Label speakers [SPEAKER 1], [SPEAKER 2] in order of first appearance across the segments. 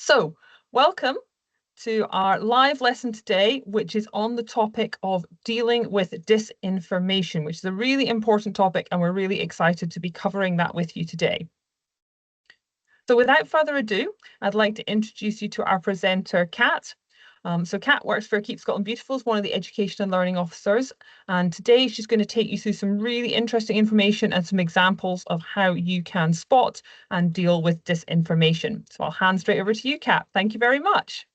[SPEAKER 1] So, welcome to our live lesson today, which is on the topic of dealing with disinformation, which is a really important topic, and we're really excited to be covering that with you today. So without further ado, I'd like to introduce you to our presenter, Kat. Kat works for Keep Scotland Beautiful as one of the Education and Learning Officers, and today she's going to take you through some really interesting information and some examples of how you can spot and deal with disinformation. So I'll hand straight over to you, Kat. Thank you very much.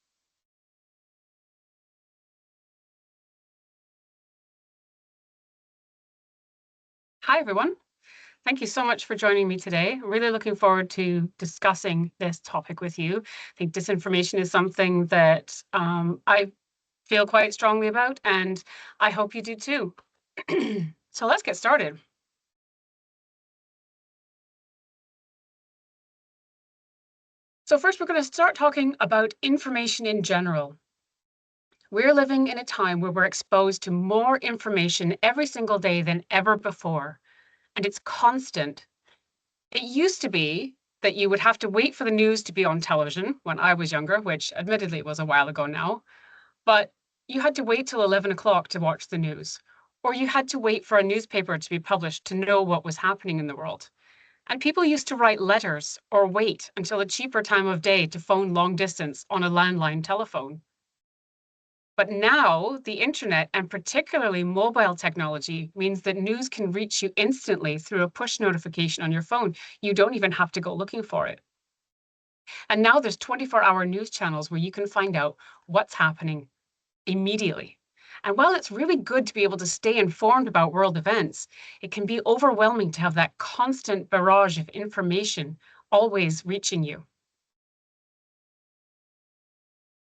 [SPEAKER 2] Hi, everyone. Thank you so much for joining me today. I'm really looking forward to discussing this topic with you. I think disinformation is something that I feel quite strongly about, and I hope you do too. So let's get started. So first, we're going to start talking about information in general. We're living in a time where we're exposed to more information every single day than ever before, and it's constant. It used to be that you would have to wait for the news to be on television when I was younger, which admittedly was a while ago now, but you had to wait till 11 o'clock to watch the news, or you had to wait for a newspaper to be published to know what was happening in the world. And people used to write letters or wait until a cheaper time of day to phone long distance on a landline telephone. But now the internet, and particularly mobile technology, means that news can reach you instantly through a push notification on your phone. You don't even have to go looking for it. And now there's 24-hour news channels where you can find out what's happening immediately. And while it's really good to be able to stay informed about world events, it can be overwhelming to have that constant barrage of information always reaching you.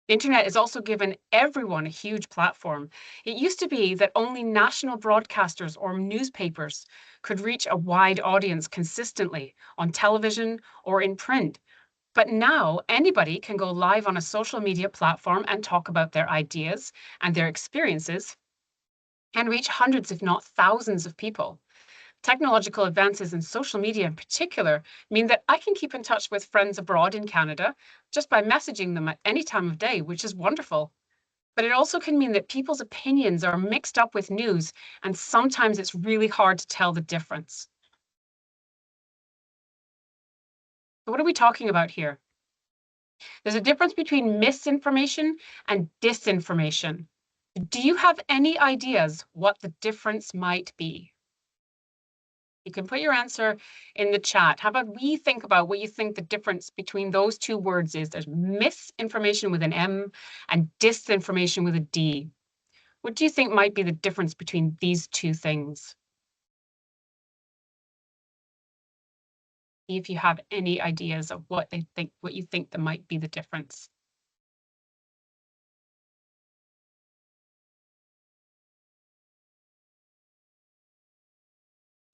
[SPEAKER 2] The internet has also given everyone a huge platform. It used to be that only national broadcasters or newspapers could reach a wide audience consistently on television or in print. But now anybody can go live on a social media platform and talk about their ideas and their experiences and reach hundreds, if not thousands of people. Technological advances in social media in particular mean that I can keep in touch with friends abroad in Canada just by messaging them at any time of day, which is wonderful. But it also can mean that people's opinions are mixed up with news, and sometimes it's really hard to tell the difference. So what are we talking about here? There's a difference between misinformation and disinformation. Do you have any ideas what the difference might be? You can put your answer in the chat. How about we think about what you think the difference between those two words is? There's misinformation with an M and disinformation with a D. What do you think might be the difference between these two things? See if you have any ideas of what you think that might be the difference.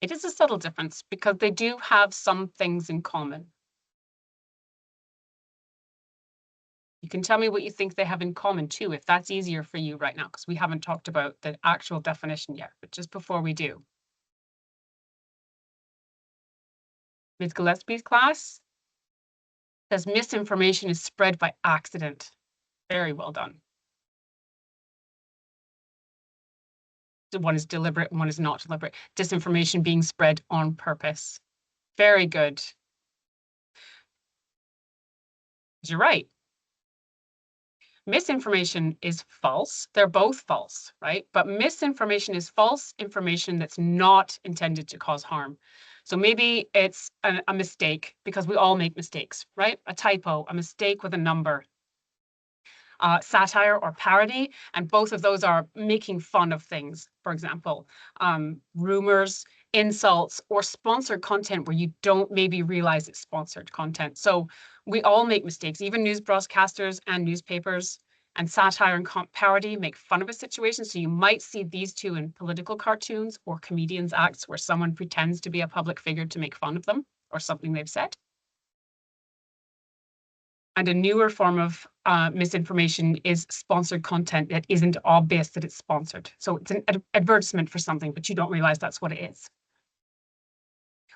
[SPEAKER 2] It is a subtle difference because they do have some things in common. You can tell me what you think they have in common too, if that's easier for you right now, because we haven't talked about the actual definition yet, but just before we do. Ms. Gillespie's class says misinformation is spread by accident. Very well done. One is deliberate and one is not deliberate. Disinformation being spread on purpose. Very good. You're right. Misinformation is false. They're both false, right? But misinformation is false information that's not intended to cause harm. So maybe it's a mistake, because we all make mistakes, right? A typo, a mistake with a number. Satire or parody, and both of those are making fun of things. For example, rumors, insults, or sponsored content where you don't maybe realize it's sponsored content. So we all make mistakes, even news broadcasters and newspapers. And satire and parody make fun of a situation. So you might see these two in political cartoons or comedians' acts where someone pretends to be a public figure to make fun of them or something they've said. And a newer form of misinformation is sponsored content that isn't obvious that it's sponsored. So it's an advertisement for something, but you don't realize that's what it is.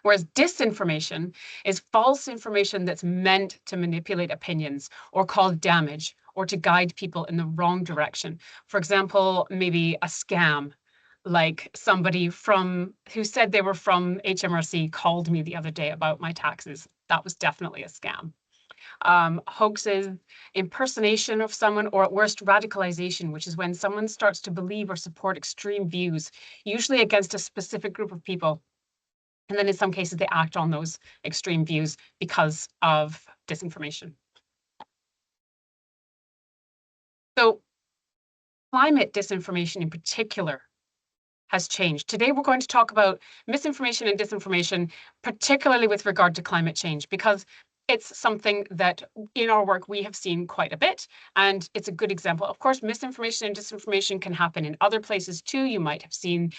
[SPEAKER 2] Whereas disinformation is false information that's meant to manipulate opinions or cause damage or to guide people in the wrong direction. For example, maybe a scam, like somebody who said they were from HMRC called me the other day about my taxes. That was definitely a scam. Hoaxes, impersonation of someone, or at worst, radicalization, which is when someone starts to believe or support extreme views, usually against a specific group of people. And then in some cases, they act on those extreme views because of disinformation. So climate disinformation in particular has changed. Today, we're going to talk about misinformation and disinformation, particularly with regard to climate change, because it's something that in our work we have seen quite a bit, and it's a good example. Of course, misinformation and disinformation can happen in other places too. You might have seen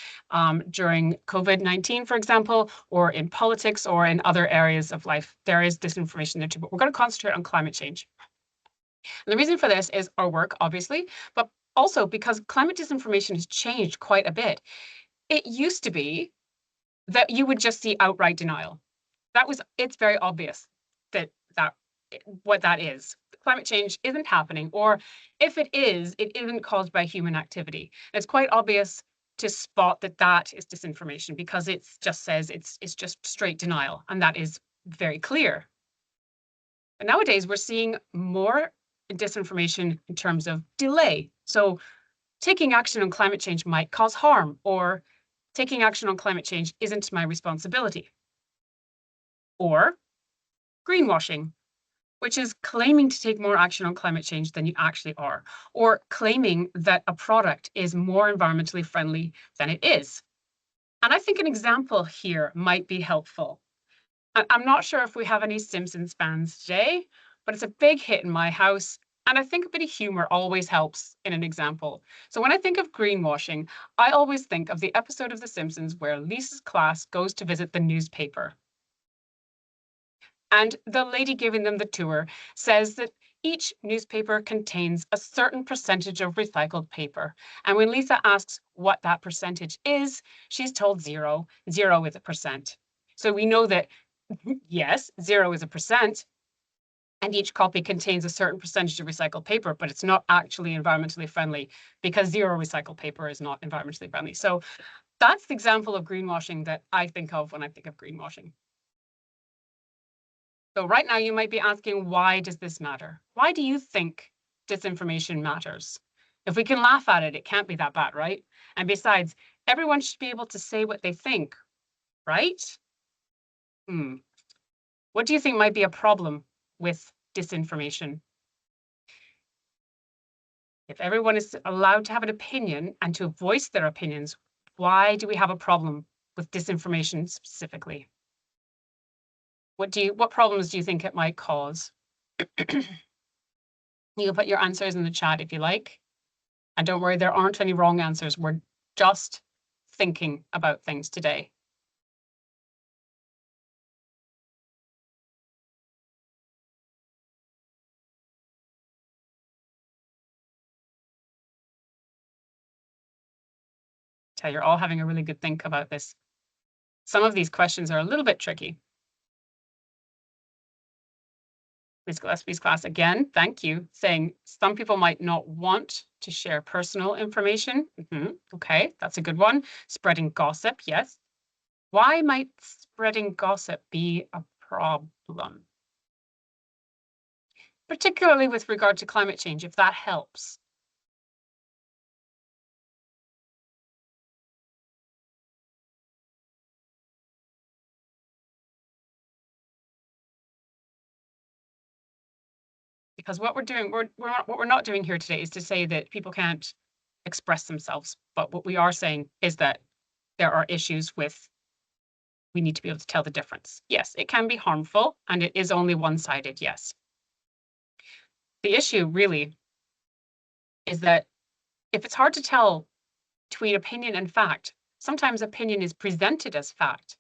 [SPEAKER 2] during COVID-19, for example, or in politics or in other areas of life. There is disinformation there too, but we're going to concentrate on climate change. And the reason for this is our work, obviously, but also because climate disinformation has changed quite a bit. It used to be that you would just see outright denial. It's very obvious that what that is. Climate change isn't happening, or if it is, it isn't caused by human activity. And it's quite obvious to spot that is disinformation because it just says it's just straight denial, and that is very clear. But nowadays, we're seeing more disinformation in terms of delay. So taking action on climate change might cause harm, or taking action on climate change isn't my responsibility. Or greenwashing, which is claiming to take more action on climate change than you actually are, or claiming that a product is more environmentally friendly than it is. And I think an example here might be helpful. I'm not sure if we have any Simpsons fans today, but it's a big hit in my house. And I think a bit of humor always helps in an example. So when I think of greenwashing, I always think of the episode of The Simpsons where Lisa's class goes to visit the newspaper. And the lady giving them the tour says that each newspaper contains a certain percentage of recycled paper. And when Lisa asks what that percentage is, she's told 0. 0 is a percent. So we know that yes, 0 is a percent, and each copy contains a certain percentage of recycled paper, but it's not actually environmentally friendly because 0 recycled paper is not environmentally friendly. So that's the example of greenwashing that I think of when I think of greenwashing. So right now you might be asking, why does this matter? Why do you think disinformation matters? If we can laugh at it, it can't be that bad, right? And besides, everyone should be able to say what they think, right? What do you think might be a problem with disinformation? If everyone is allowed to have an opinion and to voice their opinions, why do we have a problem with disinformation specifically? What problems do you think it might cause? You can put your answers in the chat if you like. And don't worry, there aren't any wrong answers. We're just thinking about things today. Tell you're all having a really good think about this. Some of these questions are a little bit tricky. Miss Gillespie's class again, thank you, saying some people might not want to share personal information. Okay, that's a good one. Spreading gossip, yes. Why might spreading gossip be a problem? Particularly with regard to climate change, if that helps. Because what we're doing, what we're not doing here today is to say that people can't express themselves, but what we are saying is that there are issues with, we need to be able to tell the difference. Yes, it can be harmful, and it is only one-sided, yes. The issue really is that if it's hard to tell between opinion and fact, sometimes opinion is presented as fact.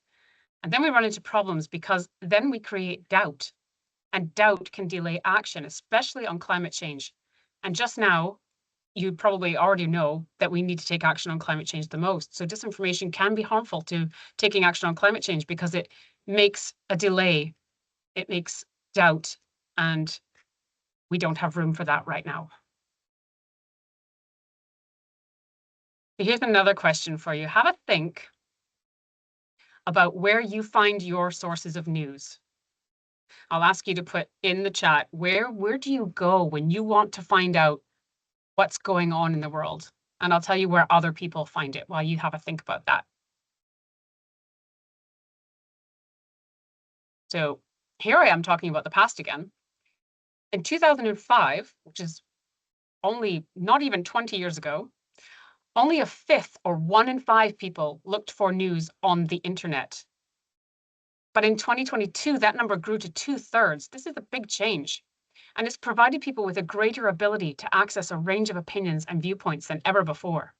[SPEAKER 2] And then we run into problems because then we create doubt, and doubt can delay action, especially on climate change. And just now, you probably already know that we need to take action on climate change the most. So disinformation can be harmful to taking action on climate change because it makes a delay. It makes doubt, and we don't have room for that right now. Here's another question for you. Have a think about where you find your sources of news. I'll ask you to put in the chat, where do you go when you want to find out what's going on in the world? And I'll tell you where other people find it while you have a think about that. So here I am talking about the past again. In 2005, which is only not even 20 years ago, only a fifth or 1 in 5 people looked for news on the internet. But in 2022, that number grew to 2/3. This is a big change. And it's provided people with a greater ability to access a range of opinions and viewpoints than ever before.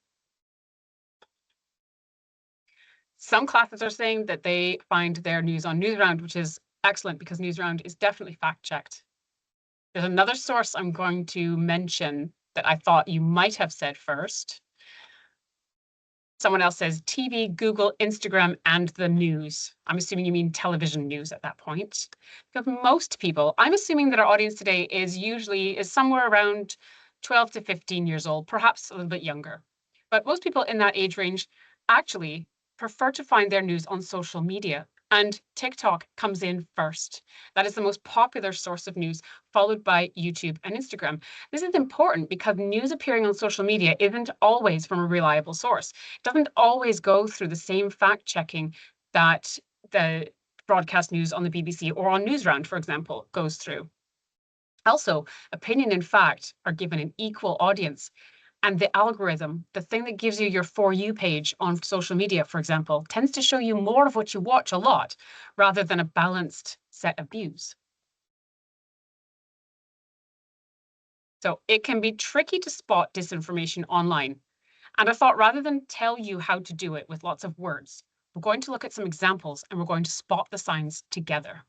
[SPEAKER 2] Some classes are saying that they find their news on Newsround, which is excellent because Newsround is definitely fact-checked. There's another source I'm going to mention that I thought you might have said first. Someone else says TV, Google, Instagram, and the news. I'm assuming you mean television news at that point. Because most people, I'm assuming that our audience today is somewhere around 12 to 15 years old, perhaps a little bit younger. But most people in that age range actually prefer to find their news on social media. And TikTok comes in first. That is the most popular source of news, followed by YouTube and Instagram. This is important because news appearing on social media isn't always from a reliable source. It doesn't always go through the same fact checking that the broadcast news on the BBC or on Newsround, for example, goes through. Also, opinion and fact are given an equal audience. And the algorithm, the thing that gives you your For You page on social media, for example, tends to show you more of what you watch a lot, rather than a balanced set of views. So it can be tricky to spot disinformation online. And I thought rather than tell you how to do it with lots of words, we're going to look at some examples and we're going to spot the signs together.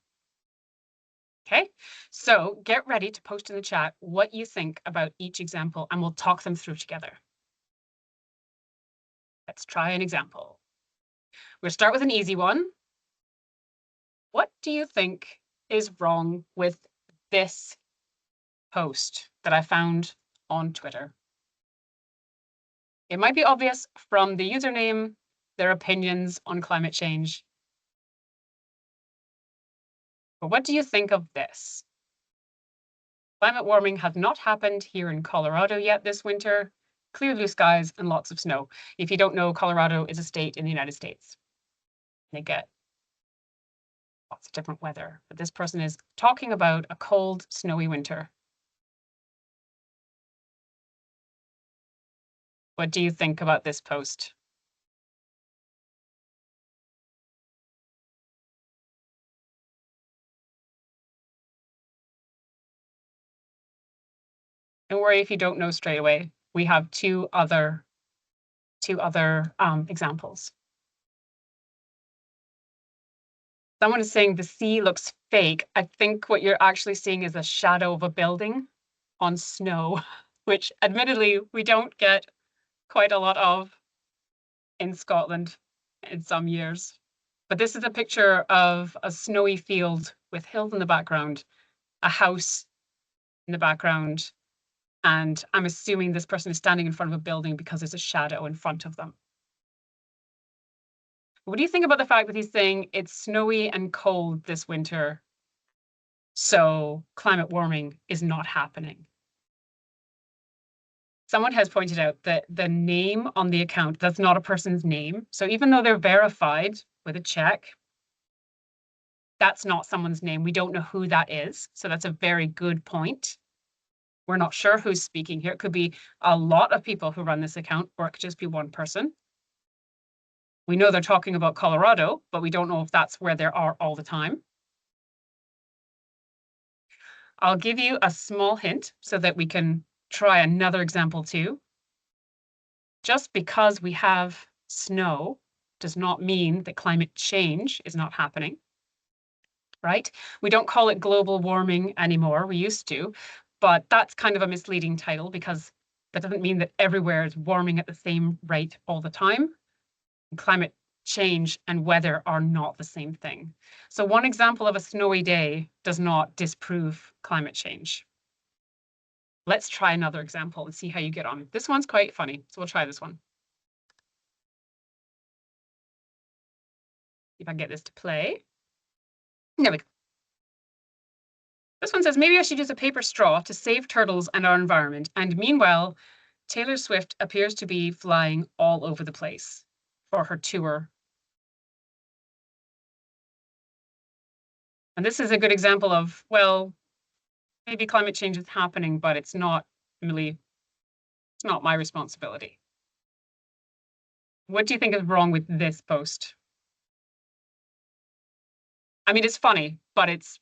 [SPEAKER 2] Okay, so get ready to post in the chat what you think about each example and we'll talk them through together. Let's try an example. We'll start with an easy one. What do you think is wrong with this post that I found on Twitter? It might be obvious from the username, their opinions on climate change. But what do you think of this? Climate warming has not happened here in Colorado yet this winter. Clear blue skies and lots of snow. If you don't know, Colorado is a state in the United States. They get lots of different weather. But this person is talking about a cold, snowy winter. What do you think about this post? Don't worry if you don't know straight away. We have two other examples. Someone is saying the sea looks fake. I think what you're actually seeing is a shadow of a building on snow, which admittedly we don't get quite a lot of in Scotland in some years. But this is a picture of a snowy field with hills in the background, a house in the background, and I'm assuming this person is standing in front of a building because there's a shadow in front of them. What do you think about the fact that he's saying it's snowy and cold this winter, so climate warming is not happening? Someone has pointed out that the name on the account, that's not a person's name. So even though they're verified with a check, that's not someone's name. We don't know who that is. So that's a very good point. We're not sure who's speaking here. It could be a lot of people who run this account, or it could just be one person. We know they're talking about Colorado, but we don't know if that's where they are all the time. I'll give you a small hint so that we can try another example too. Just because we have snow does not mean that climate change is not happening, right? We don't call it global warming anymore. We used to, but that's kind of a misleading title because that doesn't mean that everywhere is warming at the same rate all the time. Climate change and weather are not the same thing. So one example of a snowy day does not disprove climate change. Let's try another example and see how you get on. This one's quite funny, so we'll try this one. If I can get this to play. There we go. This one says, maybe I should use a paper straw to save turtles and our environment. And meanwhile, Taylor Swift appears to be flying all over the place for her tour. And this is a good example of, well, maybe climate change is happening, but it's not really, it's not my responsibility. What do you think is wrong with this post? I mean, it's funny, but it's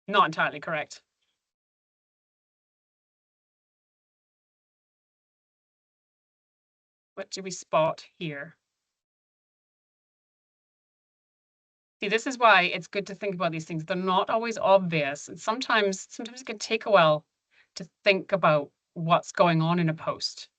[SPEAKER 2] not entirely correct. What do we spot here? See, this is why it's good to think about these things. They're not always obvious. And sometimes it can take a while to think about what's going on in a post.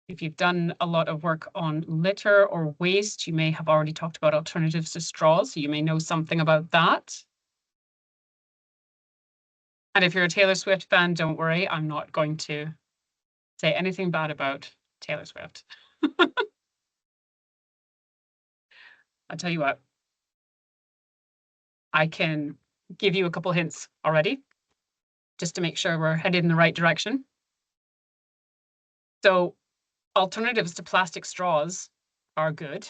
[SPEAKER 2] If you've done a lot of work on litter or waste, you may have already talked about alternatives to straws, so you may know something about that. And if you're a Taylor Swift fan, don't worry, I'm not going to say anything bad about Taylor Swift. I'll tell you what, I can give you a couple hints already, just to make sure we're headed in the right direction. So alternatives to plastic straws are good.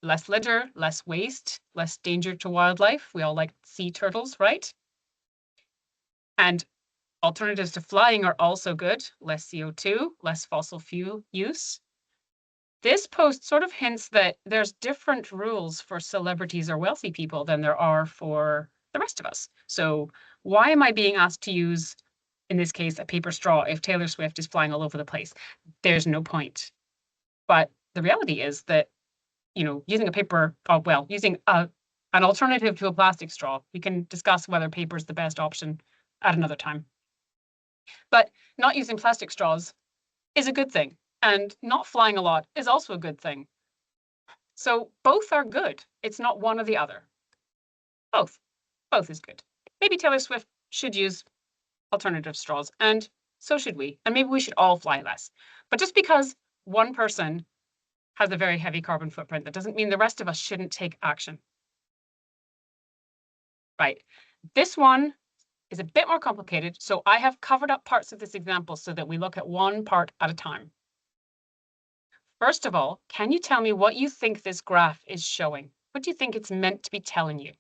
[SPEAKER 2] Less litter, less waste, less danger to wildlife. We all like sea turtles, right? And alternatives to flying are also good. Less CO2, less fossil fuel use. This post sort of hints that there's different rules for celebrities or wealthy people than there are for the rest of us. So why am I being asked to use, in this case, a paper straw if Taylor Swift is flying all over the place? There's no point. But the reality is that, you know, using a paper, using an alternative to a plastic straw, we can discuss whether paper is the best option at another time. But not using plastic straws is a good thing. And not flying a lot is also a good thing. So both are good. It's not one or the other. Both. Both is good. Maybe Taylor Swift should use alternative straws, and so should we. And maybe we should all fly less. But just because one person has a very heavy carbon footprint, that doesn't mean the rest of us shouldn't take action. Right. This one is a bit more complicated, so I have covered up parts of this example so that we look at one part at a time. First of all, can you tell me what you think this graph is showing? What do you think it's meant to be telling you?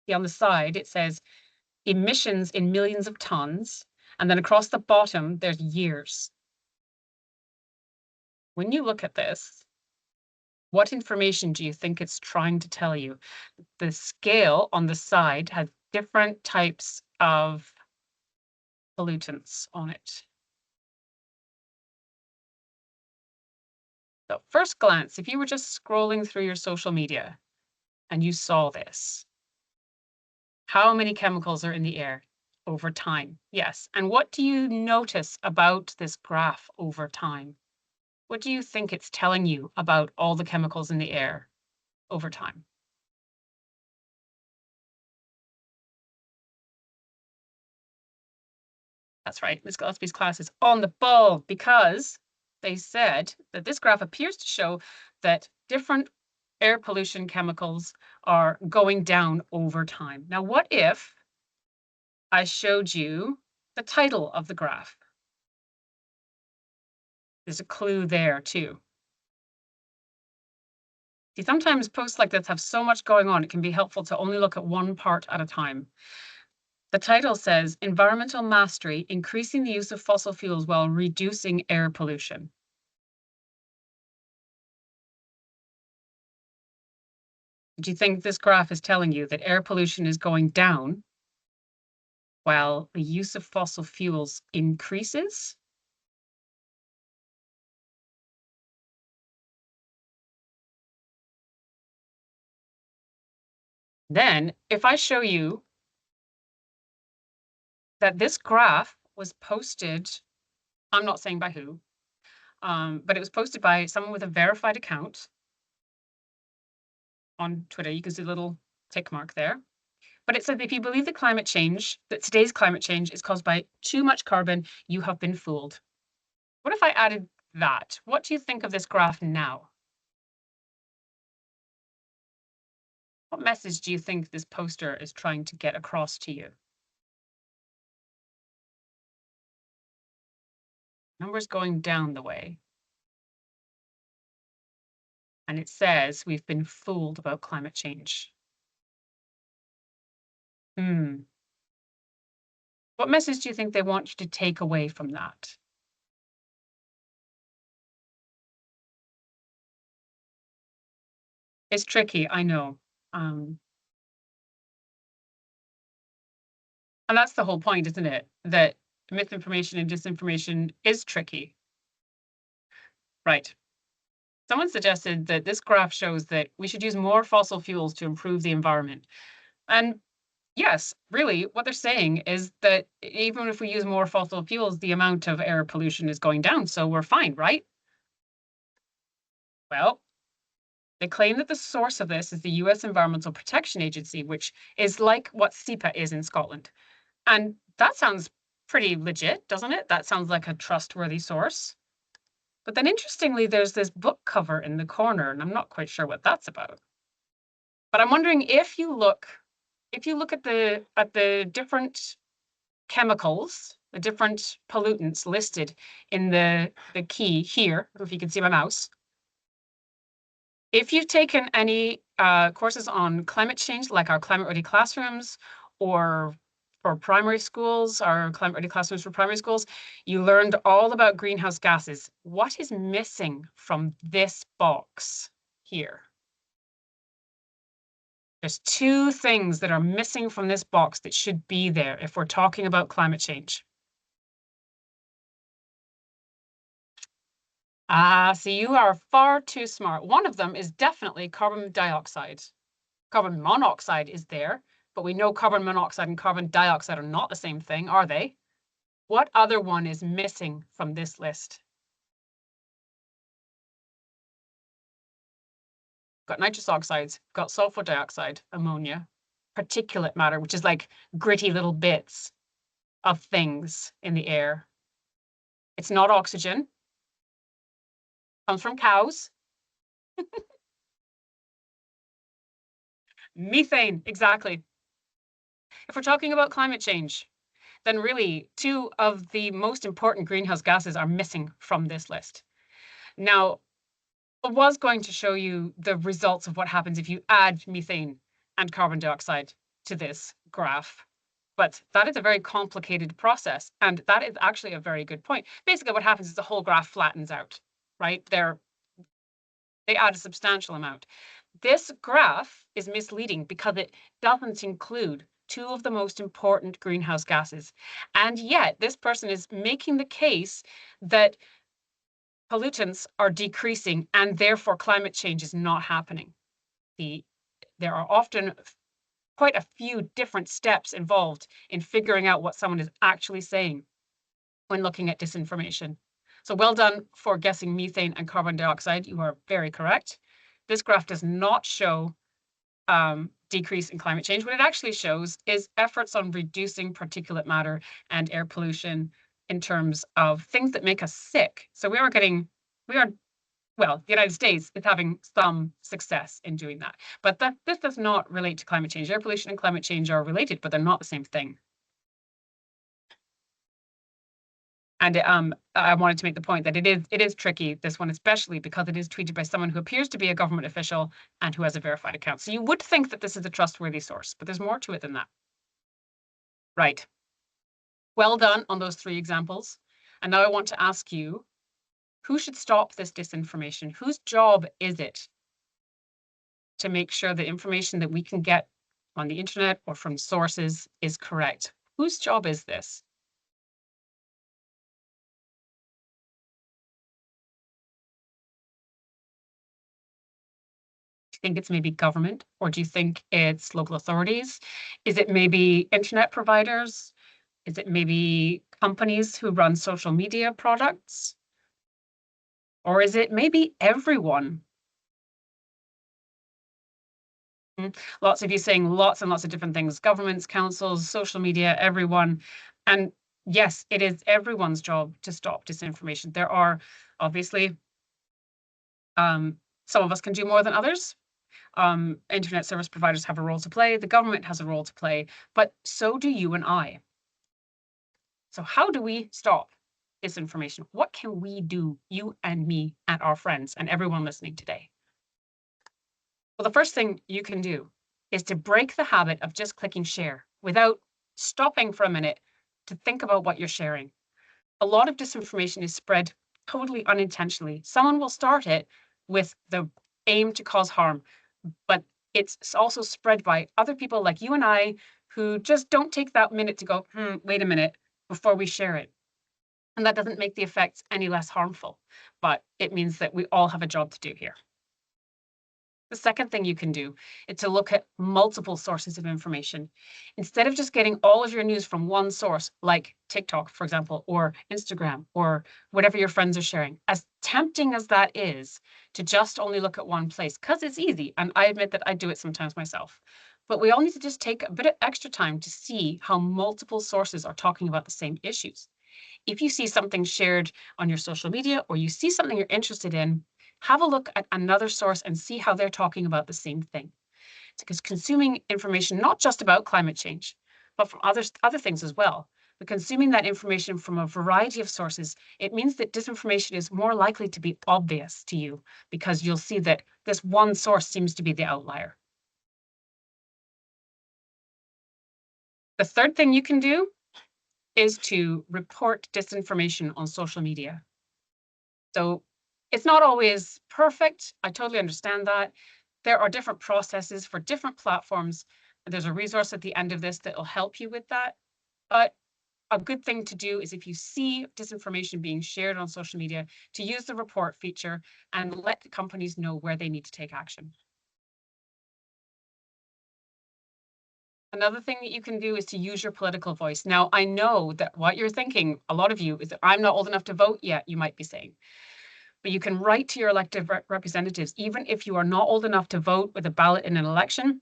[SPEAKER 2] See, on the side, it says emissions in millions of tons, and then across the bottom, there's years. When you look at this, what information do you think it's trying to tell you? The scale on the side has different types of pollutants on it. So first glance, if you were just scrolling through your social media and you saw this, how many chemicals are in the air over time? Yes. And what do you notice about this graph over time? What do you think it's telling you about all the chemicals in the air over time? That's right, Ms. Gillespie's class is on the ball because they said that this graph appears to show that different air pollution chemicals are going down over time. Now, what if I showed you the title of the graph? There's a clue there too. See, sometimes posts like this have so much going on, it can be helpful to only look at one part at a time. The title says, Environmental Mastery, Increasing the Use of Fossil Fuels While Reducing Air Pollution. Do you think this graph is telling you that air pollution is going down while the use of fossil fuels increases? Then, if I show you that this graph was posted, I'm not saying by who, but it was posted by someone with a verified account on Twitter. You can see the little tick mark there. But it said, if you believe that today's climate change is caused by too much carbon, you have been fooled. What if I added that? What do you think of this graph now? What message do you think this poster is trying to get across to you? Numbers going down the way. And it says we've been fooled about climate change. What message do you think they want you to take away from that? It's tricky, I know. And that's the whole point, isn't it? That misinformation and disinformation is tricky. Right. Someone suggested that this graph shows that we should use more fossil fuels to improve the environment. And yes, really, what they're saying is that even if we use more fossil fuels, the amount of air pollution is going down, so we're fine, right? Well, they claim that the source of this is the US Environmental Protection Agency, which is like what SEPA is in Scotland. And that sounds pretty legit, doesn't it? That sounds like a trustworthy source. But then interestingly, there's this book cover in the corner, and I'm not quite sure what that's about. But I'm wondering if you look at the different chemicals, the different pollutants listed in the key here, I don't know if you can see my mouse. If you've taken any courses on climate change, like our Climate Ready Classrooms, or for primary schools, our Climate Ready Classrooms for primary schools, you learned all about greenhouse gases. What is missing from this box here? There's two things that are missing from this box that should be there if we're talking about climate change. See, you are far too smart. One of them is definitely carbon dioxide. Carbon monoxide is there, but we know carbon monoxide and carbon dioxide are not the same thing, are they? What other one is missing from this list? Got nitrous oxides, got sulfur dioxide, ammonia, particulate matter, which is like gritty little bits of things in the air. It's not oxygen. Comes from cows. Methane, exactly. If we're talking about climate change, then really two of the most important greenhouse gases are missing from this list. Now, I was going to show you the results of what happens if you add methane and carbon dioxide to this graph, but that is a very complicated process, and that is actually a very good point. Basically, what happens is the whole graph flattens out, right? They add a substantial amount. This graph is misleading because it doesn't include two of the most important greenhouse gases. And yet this person is making the case that pollutants are decreasing and therefore climate change is not happening. There are often quite a few different steps involved in figuring out what someone is actually saying when looking at disinformation. So well done for guessing methane and carbon dioxide. You are very correct. This graph does not show decrease in climate change. What it actually shows is efforts on reducing particulate matter and air pollution in terms of things that make us sick. So well, the United States is having some success in doing that. But this does not relate to climate change. Air pollution and climate change are related, but they're not the same thing. And I wanted to make the point that it is tricky, this one, especially because it is tweeted by someone who appears to be a government official and who has a verified account. So you would think that this is a trustworthy source, but there's more to it than that. Right. Well done on those three examples. And now I want to ask you, who should stop this disinformation? Whose job is it to make sure the information that we can get on the internet or from sources is correct? Whose job is this? you think it's maybe government, or do you think it's local authorities? Is it maybe internet providers? Is it maybe companies who run social media products? Or is it maybe everyone? Lots of you saying lots and lots of different things: governments, councils, social media, everyone. And yes, it is everyone's job to stop disinformation. There are obviously some of us can do more than others. Internet service providers have a role to play, the government has a role to play, but so do you and I. So how do we stop disinformation? What can we do, you and me and our friends and everyone listening today? Well, the first thing you can do is to break the habit of just clicking share without stopping for a minute to think about what you're sharing. A lot of disinformation is spread totally unintentionally. Someone will start it with the aim to cause harm, but it's also spread by other people like you and I who just don't take that minute to go, wait a minute, before we share it. And that doesn't make the effects any less harmful, but it means that we all have a job to do here. The second thing you can do is to look at multiple sources of information. Instead of just getting all of your news from one source, like TikTok, for example, or Instagram, or whatever your friends are sharing, as tempting as that is to just only look at one place, because it's easy, and I admit that I do it sometimes myself. But we all need to just take a bit of extra time to see how multiple sources are talking about the same issues. If you see something shared on your social media, or you see something you're interested in, have a look at another source and see how they're talking about the same thing. Because consuming information, not just about climate change, but from other things as well, but consuming that information from a variety of sources, it means that disinformation is more likely to be obvious to you, because you'll see that this one source seems to be the outlier. The third thing you can do is to report disinformation on social media. So it's not always perfect. I totally understand that. There are different processes for different platforms. There's a resource at the end of this that will help you with that. But a good thing to do is, if you see disinformation being shared on social media, to use the report feature and let the companies know where they need to take action. Another thing that you can do is to use your political voice. Now, I know that what you're thinking, a lot of you, is that I'm not old enough to vote yet, you might be saying. But you can write to your elected representatives, even if you are not old enough to vote with a ballot in an election.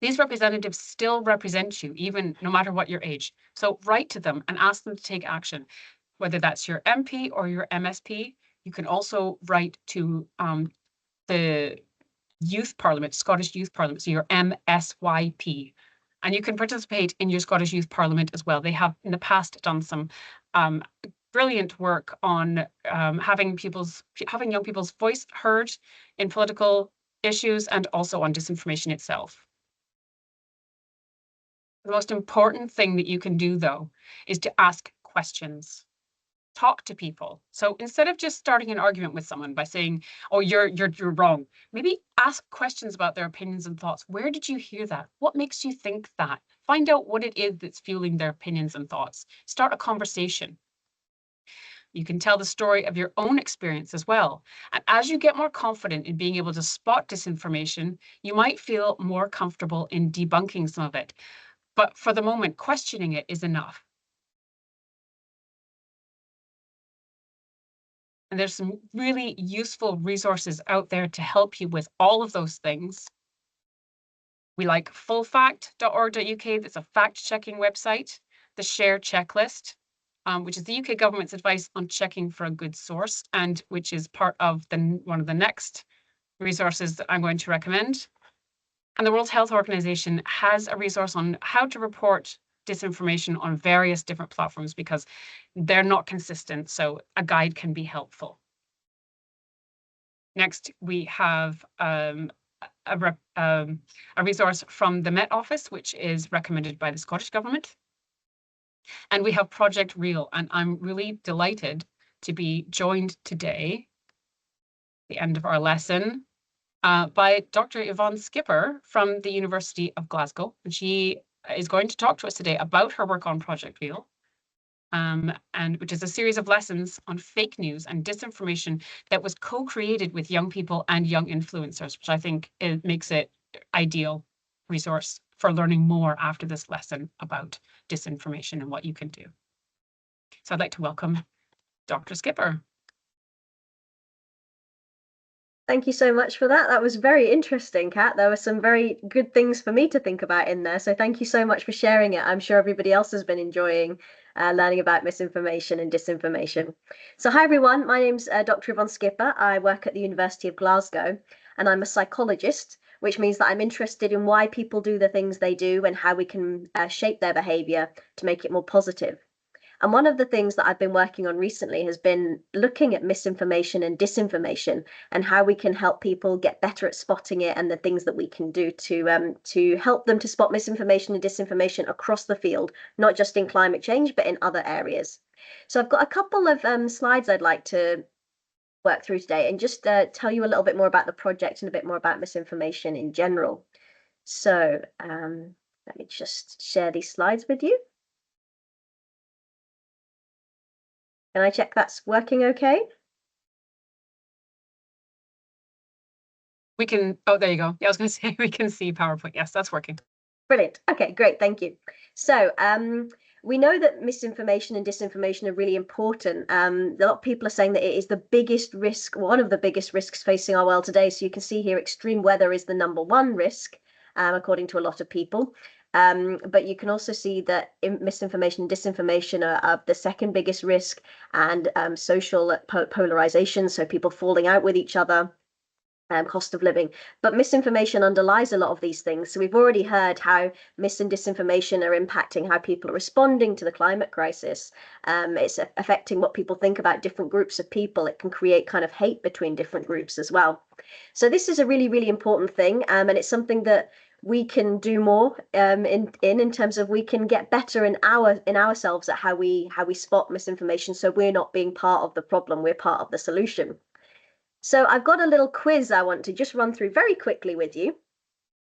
[SPEAKER 2] These representatives still represent you, even no matter what your age. So write to them and ask them to take action, whether that's your MP or your MSP. You can also write to the Youth Parliament, Scottish Youth Parliament, so your MSYP. And you can participate in your Scottish Youth Parliament as well. They have in the past done some brilliant work on having young people's voice heard in political issues, and also on disinformation itself. The most important thing that you can do, though, is to ask questions. Talk to people. So instead of just starting an argument with someone by saying, "Oh, you're wrong," maybe ask questions about their opinions and thoughts. Where did you hear that? What makes you think that? Find out what it is that's fueling their opinions and thoughts. Start a conversation. You can tell the story of your own experience as well. And as you get more confident in being able to spot disinformation, you might feel more comfortable in debunking some of it. But for the moment, questioning it is enough. And there's some really useful resources out there to help you with all of those things. We like fullfact.org.uk. That's a fact-checking website. The Share Checklist, which is the UK government's advice on checking for a good source, and which is part of one of the next resources that I'm going to recommend. And the World Health Organization has a resource on how to report disinformation on various different platforms, because they're not consistent, so a guide can be helpful. Next, we have a resource from the Met Office, which is recommended by the Scottish Government. And we have Project Real, and I'm really delighted to be joined today, the end of our lesson, by Dr. Yvonne Skipper from the University of Glasgow. And she is going to talk to us today about her work on Project Real. and which is a series of lessons on fake news and disinformation that was co-created with young people and young influencers, which I think it makes it ideal resource for learning more after this lesson about disinformation and what you can do. So I'd like to welcome Dr. Skipper.
[SPEAKER 3] Thank you so much for that. That was very interesting, Kat. There were some very good things for me to think about in there. So thank you so much for sharing it. I'm sure everybody else has been enjoying learning about misinformation and disinformation. So hi, everyone. My name's Dr. Yvonne Skipper. I work at the University of Glasgow, and I'm a psychologist, which means that I'm interested in why people do the things they do and how we can shape their behavior to make it more positive. And one of the things that I've been working on recently has been looking at misinformation and disinformation and how we can help people get better at spotting it and the things that we can do to help them to spot misinformation and disinformation across the field, not just in climate change, but in other areas. So I've got a couple of slides I'd like to work through today and just tell you a little bit more about the project and a bit more about misinformation in general. So let me just share these slides with you. Can I check that's working okay?
[SPEAKER 2] We can, oh, there you go. Yeah, I was going to say we can see PowerPoint. Yes, that's working.
[SPEAKER 3] Brilliant. Okay, great. Thank you. So we know that misinformation and disinformation are really important. A lot of people are saying that it is the biggest risk, one of the biggest risks facing our world today. So you can see here, extreme weather is the #1 risk, according to a lot of people. But you can also see that misinformation and disinformation are the second biggest risk, and social polarization, so people falling out with each other, cost of living. But misinformation underlies a lot of these things. So we've already heard how mis and disinformation are impacting how people are responding to the climate crisis. It's affecting what people think about different groups of people. It can create kind of hate between different groups as well. So this is a really, really important thing, and it's something that we can do more in terms of we can get better in ourselves at how we spot misinformation, so we're not being part of the problem, we're part of the solution. So I've got a little quiz I want to just run through very quickly with you.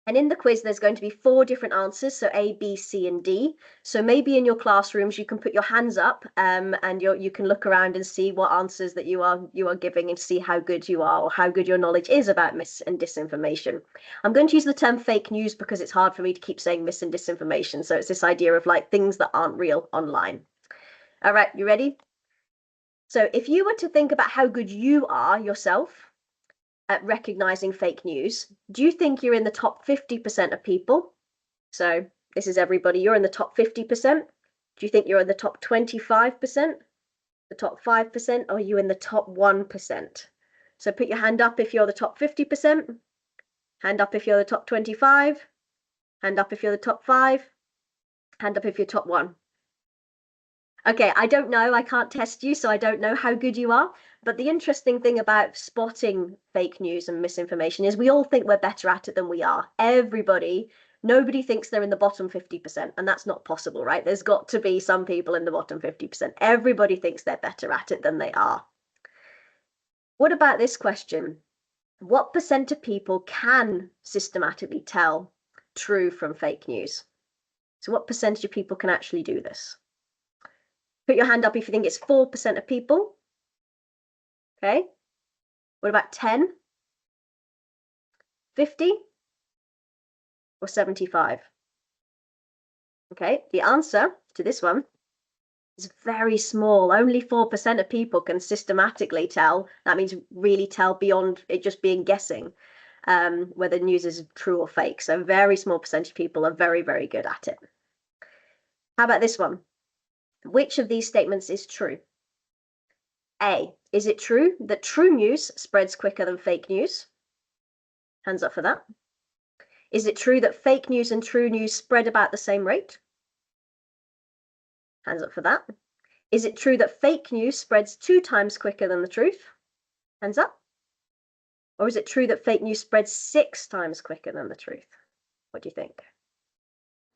[SPEAKER 3] And in the quiz, there's going to be 4 different answers, so A, B, C, and D. So maybe in your classrooms, you can put your hands up and you can look around and see what answers that you are giving and see how good you are or how good your knowledge is about mis and disinformation. I'm going to use the term fake news because it's hard for me to keep saying mis and disinformation. So it's this idea of like things that aren't real online. All right, you ready? So if you were to think about how good you are yourself at recognizing fake news, do you think you're in the top 50% of people? So this is everybody. You're in the top 50%. Do you think you're in the top 25%, the top 5%, or are you in the top 1%? So put your hand up if you're the top 50%, hand up if you're the top 25, hand up if you're the top 5, hand up if you're top 1. Okay, I don't know, I can't test you, so I don't know how good you are. But the interesting thing about spotting fake news and misinformation is we all think we're better at it than we are. Nobody thinks they're in the bottom 50%, and that's not possible, right? There's got to be some people in the bottom 50%. Everybody thinks they're better at it than they are. What about this question? What percent of people can systematically tell true from fake news? So what percentage of people can actually do this? Put your hand up if you think it's 4% of people. Okay. What about 10, 50, or 75? Okay, the answer to this one is very small. Only 4% of people can systematically tell. That means really tell beyond it just being guessing whether news is true or fake. So a very small percentage of people are very, very good at it. How about this one? Which of these statements is true? A, is it true that true news spreads quicker than fake news? Hands up for that. Is it true that fake news and true news spread about the same rate? Hands up for that. Is it true that fake news spreads 2 times quicker than the truth? Hands up. Or is it true that fake news spreads 6 times quicker than the truth? What do you think?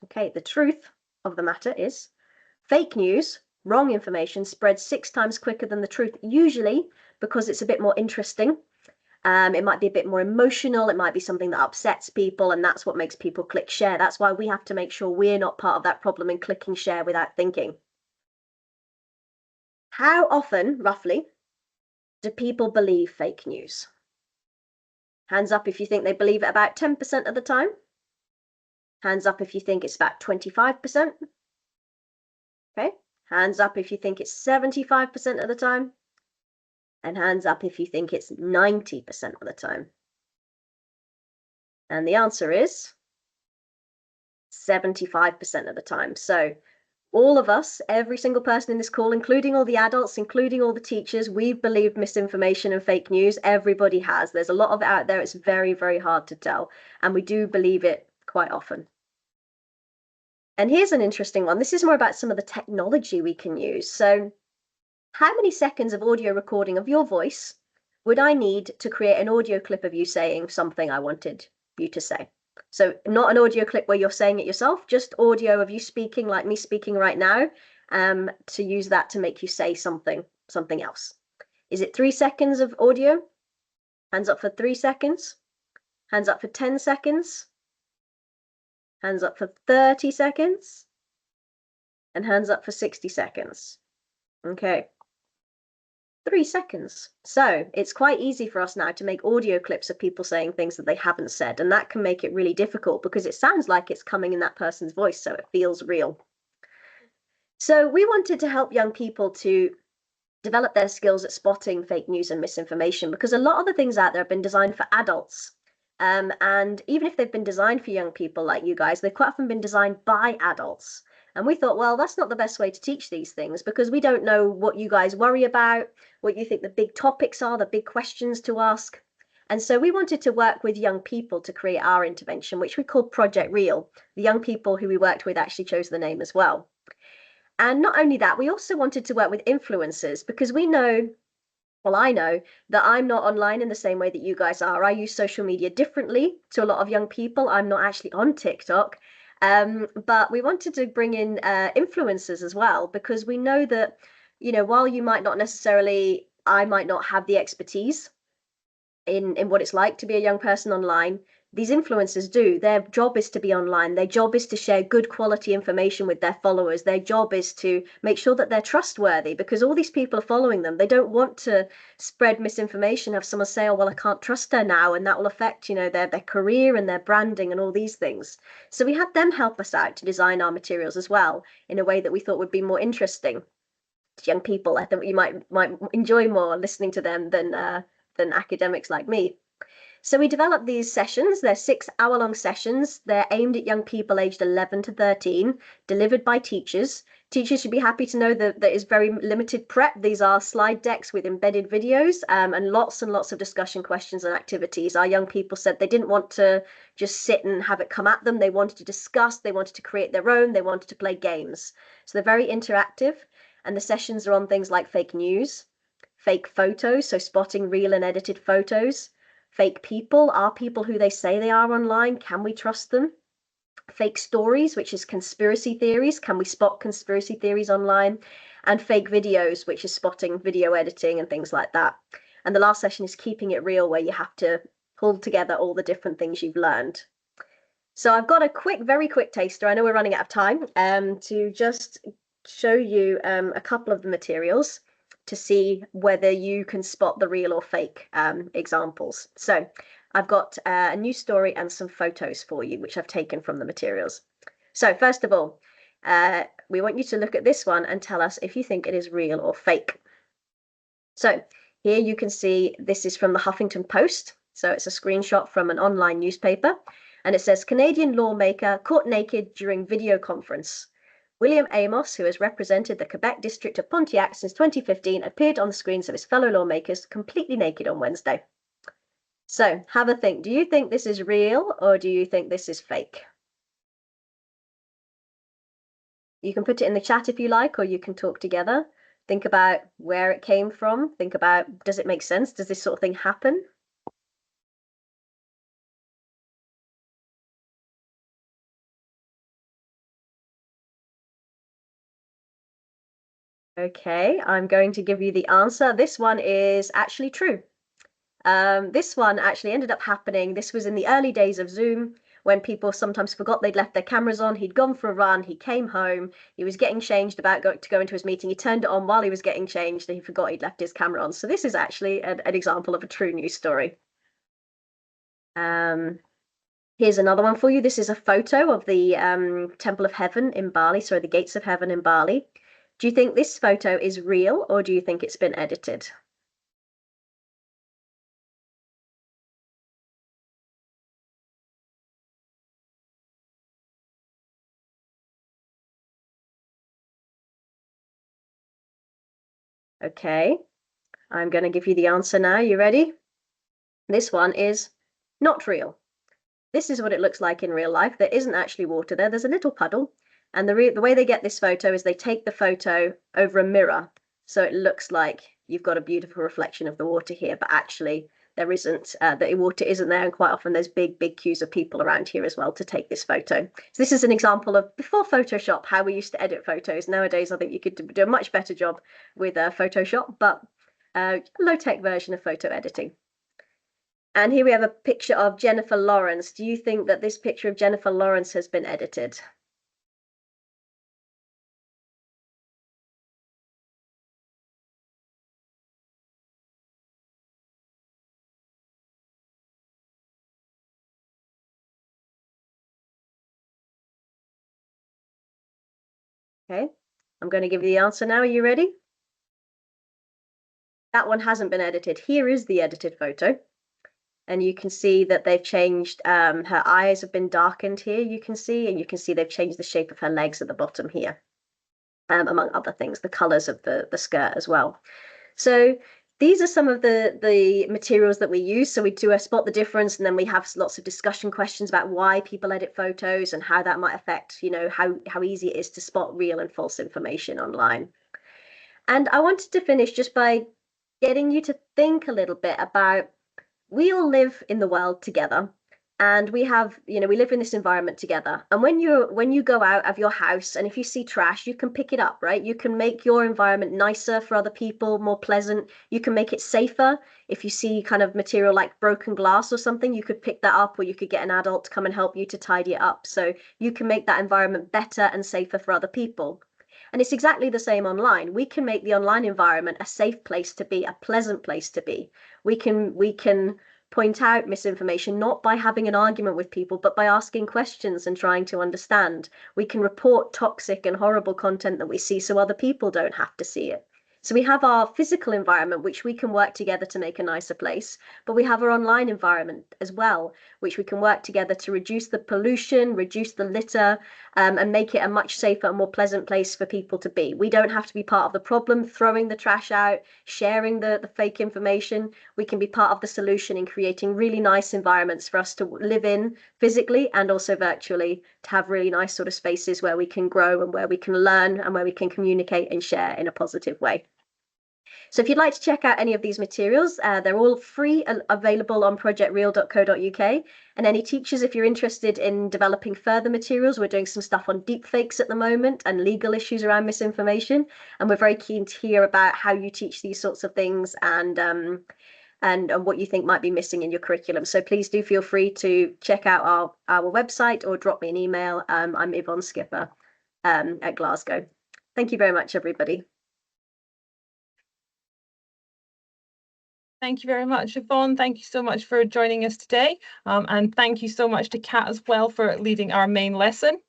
[SPEAKER 3] Okay, the truth of the matter is fake news, wrong information, spreads 6 times quicker than the truth, usually because it's a bit more interesting. It might be a bit more emotional. It might be something that upsets people, and that's what makes people click share. That's why we have to make sure we're not part of that problem in clicking share without thinking. How often, roughly, do people believe fake news? Hands up if you think they believe it about 10% of the time. Hands up if you think it's about 25%. Okay. Hands up if you think it's 75% of the time. And hands up if you think it's 90% of the time. And the answer is 75% of the time. So all of us, every single person in this call, including all the adults, including all the teachers, we've believed misinformation and fake news. Everybody has. There's a lot of it out there. It's very, very hard to tell. And we do believe it quite often. And here's an interesting one. This is more about some of the technology we can use. So how many seconds of audio recording of your voice would I need to create an audio clip of you saying something I wanted you to say? So not an audio clip where you're saying it yourself, just audio of you speaking like me speaking right now, to use that to make you say something else. Is it 3 seconds of audio? Hands up for 3 seconds. Hands up for 10 seconds. Hands up for 30 seconds. And hands up for 60 seconds. Okay. 3 seconds. So it's quite easy for us now to make audio clips of people saying things that they haven't said. And that can make it really difficult because it sounds like it's coming in that person's voice, so it feels real. So we wanted to help young people to develop their skills at spotting fake news and misinformation, because a lot of the things out there have been designed for adults. And even if they've been designed for young people like you guys, they've quite often been designed by adults. And we thought, well, that's not the best way to teach these things because we don't know what you guys worry about, what you think the big topics are, the big questions to ask. And so we wanted to work with young people to create our intervention, which we called Project Real. The young people who we worked with actually chose the name as well. And not only that, we also wanted to work with influencers because we know, well, I know that I'm not online in the same way that you guys are. I use social media differently to a lot of young people. I'm not actually on TikTok. But we wanted to bring in influencers as well, because we know that, you know, while you might not necessarily, I might not have the expertise in what it's like to be a young person online, these influencers do. Their job is to be online. Their job is to share good quality information with their followers. Their job is to make sure that they're trustworthy because all these people are following them. They don't want to spread misinformation, have someone say, oh, well, I can't trust her now. And that will affect, you know, their career and their branding and all these things. So we had them help us out to design our materials as well in a way that we thought would be more interesting to young people. I think you might enjoy more listening to them than academics like me. So we developed these sessions. They're 6-hour-long sessions. They're aimed at young people aged 11 to 13, delivered by teachers. Teachers should be happy to know that there is very limited prep. These are slide decks with embedded videos and lots of discussion questions and activities. Our young people said they didn't want to just sit and have it come at them. They wanted to discuss. They wanted to create their own. They wanted to play games. So they're very interactive. And the sessions are on things like fake news, fake photos, so spotting real and edited photos, fake people. Are people who they say they are online? Can we trust them? Fake stories, which is conspiracy theories. Can we spot conspiracy theories online? And fake videos, which is spotting video editing and things like that. And the last session is keeping it real, where you have to pull together all the different things you've learned. So I've got a very quick taster. I know we're running out of time, to just show you a couple of the materials to see whether you can spot the real or fake examples. So I've got a news story and some photos for you, which I've taken from the materials. So first of all, we want you to look at this one and tell us if you think it is real or fake. So here you can see this is from the Huffington Post. So it's a screenshot from an online newspaper. And it says, Canadian lawmaker caught naked during video conference. William Amos, who has represented the Quebec district of Pontiac since 2015, appeared on the screens of his fellow lawmakers completely naked on Wednesday. So have a think. Do you think this is real or do you think this is fake? You can put it in the chat if you like, or you can talk together. Think about where it came from. Think about, does it make sense? Does this sort of thing happen? Okay, I'm going to give you the answer. This one is actually true. This one actually ended up happening. This was in the early days of Zoom, when people sometimes forgot they'd left their cameras on. He'd gone for a run, he came home, he was getting changed about to go into his meeting. He turned it on while he was getting changed and he forgot he'd left his camera on. So this is actually an example of a true news story. Here's another one for you. This is a photo of the Temple of Heaven in Bali, sorry, the Gates of Heaven in Bali. Do you think this photo is real or do you think it's been edited? Okay, I'm going to give you the answer now. You ready? This one is not real. This is what it looks like in real life. There isn't actually water there. There's a little puddle. And the way they get this photo is they take the photo over a mirror. So it looks like you've got a beautiful reflection of the water here, but actually there isn't, the water isn't there. And quite often there's big queues of people around here as well to take this photo. So this is an example of before Photoshop, how we used to edit photos. Nowadays, I think you could do a much better job with Photoshop, but a low-tech version of photo editing. And here we have a picture of Jennifer Lawrence. Do you think that this picture of Jennifer Lawrence has been edited? Okay, I'm going to give you the answer now. Are you ready? That one hasn't been edited. Here is the edited photo. And you can see that they've changed, her eyes have been darkened here, you can see, and you can see they've changed the shape of her legs at the bottom here, among other things, the colors of the skirt as well. So these are some of the materials that we use. So we do spot the difference, and then we have lots of discussion questions about why people edit photos and how that might affect, you know, how easy it is to spot real and false information online. And I wanted to finish just by getting you to think a little bit about, we all live in the world together, and we have, you know, we live in this environment together. And when you go out of your house and if you see trash, you can pick it up, right? You can make your environment nicer for other people, more pleasant. You can make it safer. If you see kind of material like broken glass or something, you could pick that up, or you could get an adult to come and help you to tidy it up. So you can make that environment better and safer for other people. And it's exactly the same online. We can make the online environment a safe place to be, a pleasant place to be. We can point out misinformation not by having an argument with people, but by asking questions and trying to understand. We can report toxic and horrible content that we see so other people don't have to see it. So we have our physical environment, which we can work together to make a nicer place, but we have our online environment as well, which we can work together to reduce the pollution, reduce the litter, and make it a much safer and more pleasant place for people to be. We don't have to be part of the problem, throwing the trash out, sharing the fake information. We can be part of the solution in creating really nice environments for us to live in physically and also virtually, to have really nice sort of spaces where we can grow and where we can learn and where we can communicate and share in a positive way. So if you'd like to check out any of these materials, they're all free and available on projectreal.co.uk. And any teachers, if you're interested in developing further materials, we're doing some stuff on deepfakes at the moment and legal issues around misinformation. And we're very keen to hear about how you teach these sorts of things and what you think might be missing in your curriculum. So please do feel free to check out our website or drop me an email. I'm Yvonne Skipper at Glasgow. Thank you very much, everybody.
[SPEAKER 1] Thank you very much, Yvonne. Thank you so much for joining us today. And thank you so much to Kat as well for leading our main lesson.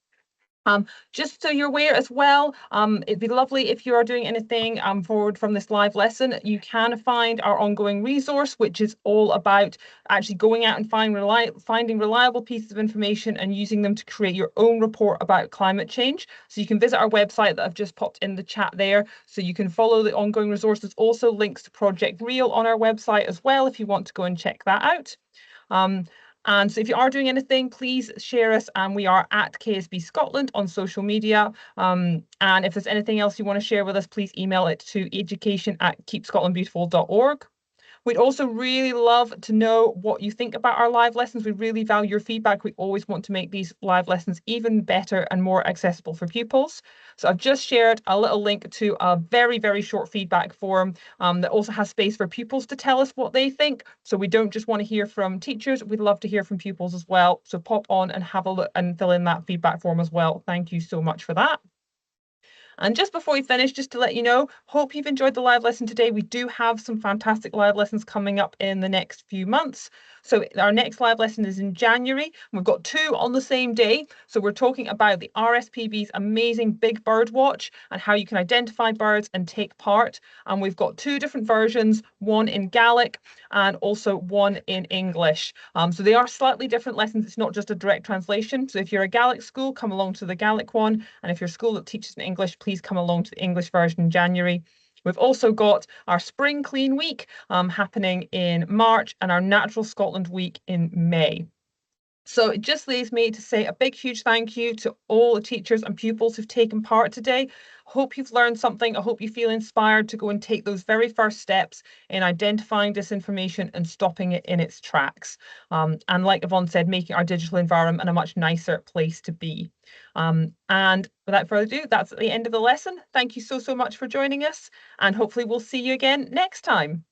[SPEAKER 1] Just so you're aware as well, it'd be lovely if you are doing anything forward from this live lesson. You can find our ongoing resource, which is all about actually going out and finding reliable pieces of information and using them to create your own report about climate change. So you can visit our website that I've just popped in the chat there, so you can follow the ongoing resources. Also links to Project Real on our website as well if you want to go and check that out. And so if you are doing anything, please share us, and we are at KSB Scotland on social media. And if there's anything else you want to share with us, please email it to education@keepscotlandbeautiful.org. We'd also really love to know what you think about our live lessons. We really value your feedback. We always want to make these live lessons even better and more accessible for pupils. So I've just shared a little link to a very, very short feedback form that also has space for pupils to tell us what they think. So we don't just want to hear from teachers, we'd love to hear from pupils as well. So pop on and have a look and fill in that feedback form as well. Thank you so much for that. And just before we finish, just to let you know, hope you've enjoyed the live lesson today. We do have some fantastic live lessons coming up in the next few months. So our next live lesson is in January. We've got two on the same day. So we're talking about the RSPB's amazing Big Bird Watch and how you can identify birds and take part. And we've got two different versions, one in Gaelic and also one in English. So they are slightly different lessons. It's not just a direct translation. So if you're a Gaelic school, come along to the Gaelic one. And if you're a school that teaches in English, please come along to the English version in January. We've also got our Spring Clean Week happening in March and our Natural Scotland Week in May. So it just leaves me to say a big, huge thank you to all the teachers and pupils who've taken part today. Hope you've learned something. I hope you feel inspired to go and take those very first steps in identifying disinformation and stopping it in its tracks. And like Yvonne said, making our digital environment a much nicer place to be. And without further ado, that's the end of the lesson. Thank you so much for joining us, and hopefully we'll see you again next time.